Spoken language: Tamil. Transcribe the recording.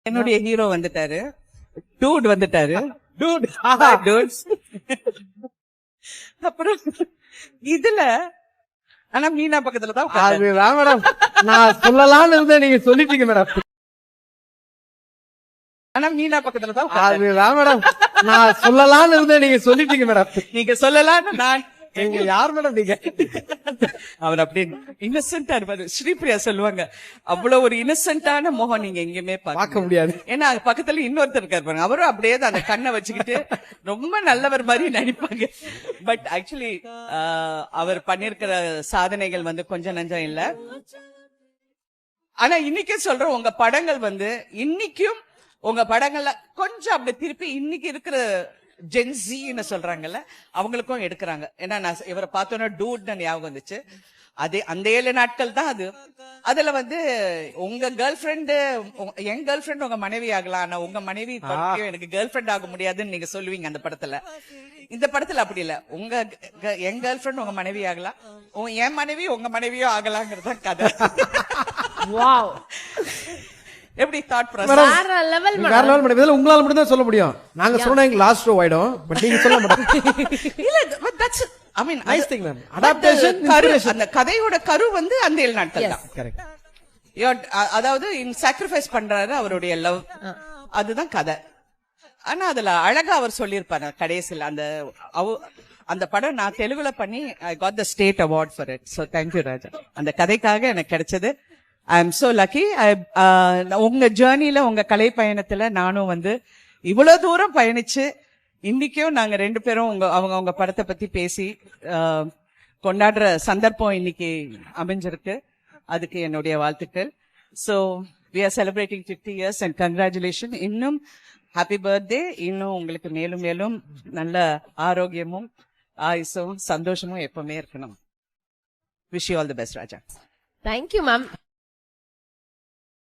என்னுடைய ஹீரோ வந்துட்டாரு, டூட் வந்துட்டாரு, டூட் டூட்ஸ். அப்புறம் இதுல ஆனா மீனா பக்கத்துல தான் உட்கார்ந்தாரு. அதுதான் மேடம் நான் சொல்லலாம்னு இருந்தேன், நீங்க சொல்லிட்டீங்க மேடம். ஆனா மீனா பக்கத்துல தான் உட்கார்ந்தாரு. அதுதான் மேடம் நான் சொல்லலாம்னு இருந்தேன், நீங்க சொல்லிட்டீங்க மேடம். நீங்க சொல்லலாம்னு நான் நீங்க யார் மேடம் நீங்க? அவர் அப்படி இன்னசென்டா இருப்பாரு. ஸ்ரீபிரியா சொல்லுவாங்க, அவ்வளவு ஒரு இன்னசென்டான முகம் நீங்க எங்கேயுமே பார்க்க முடியாது. ஏன்னா பக்கத்துல இன்னொருத்தர் இருக்காரு பாருங்க, அவரும் அப்படியே தான் அந்த கண்ணை வச்சுக்கிட்டு ரொம்ப நல்லவர் மாதிரி நடிப்பாங்க. பட் ஆக்சுவலி அவர் பண்ணிருக்கிற சாதனைகள் வந்து கொஞ்சம் நஞ்சம் இல்ல. ஆனா இன்னைக்கும் சொல்றேன், உங்க படங்கள் வந்து இன்னைக்கும் உங்க படங்கள்ல கொஞ்சம் அப்படி திருப்பி இன்னைக்கு இருக்கிற ஜென்சின்னு சொல்றாங்கல்ல, அவங்களுக்கும் எடுக்கிறாங்க. ஏன்னா நான் இவரை பார்த்தோன்னா டூட்னு ஞாபகம் வந்துச்சு. அதே அந்த 7 நாட்கள் தான் அது. அதுல வந்து உங்க கேர்ள் ஃபிரெண்டு, என் கேர்ள் ஃபிரெண்ட் உங்க மனைவி ஆகலாம், ஆனா உங்க மனைவி எனக்கு கேர்ள் ஃபிரெண்ட் ஆக முடியாதுன்னு நீங்க சொல்லுவீங்க அந்த படத்துல. இந்த படத்துல அப்படி இல்ல, என் கேர்ள் ஃபிரெண்ட் உங்க மனைவி ஆகலாம், என் மனைவி உங்க மனைவியோ ஆகலாங்கிறத கதை. வாவ், எப்படி தாட் ப்ராசஸ்? வேற லெவல் வேற லெவல் மேடம். இதெல்லாம் உங்களால மட்டும் தான் சொல்ல முடியும். நாங்க சொன்னா எங்க லாஸ்ட் ஷோ ஆயிடும். பட் நீங்க சொல்ல மாட்டீங்க. இல்ல, but that's I mean nice thing ma'am. Adaptation அந்த கதையோட கரு வந்து அந்த 7 நாட்கள் தான். கரெக்ட். அதாவது சாக்ரிஃபைஸ் பண்றாரு அவருடைய லவ், அதுதான் கதை. ஆனா அதுல அழகா அவர் சொல்லியிருப்பாரு கடைசியில். அந்த படம் நான் தெலுங்குல பண்ணி I got the state award for it. So thank you Raja. அந்த கதைக்காக எனக்கு கிடைச்சது. I am so lucky. உங்க ஜேர்னில, உங்க கலை பயணத்துல நானும் வந்து இவ்வளவு தூரம் பயணிச்சு இன்னைக்கும் நாங்க 2 பேரும் அவங்க படத்தை பத்தி பேசி கொண்டாடுற சந்தர்ப்பம் இன்னைக்கு அமைஞ்சிருக்கு. அதுக்கு என்னுடைய வாழ்த்துக்கள். So we are celebrating 50 years and congratulations. இன்னும் ஹாப்பி பர்த்டே. இன்னும் உங்களுக்கு மேலும் மேலும் நல்ல ஆரோக்கியமும் ஆயுசும் சந்தோஷமும் எப்பவுமே இருக்கணும். Wish you all the best, Raja. Thank you, ma'am.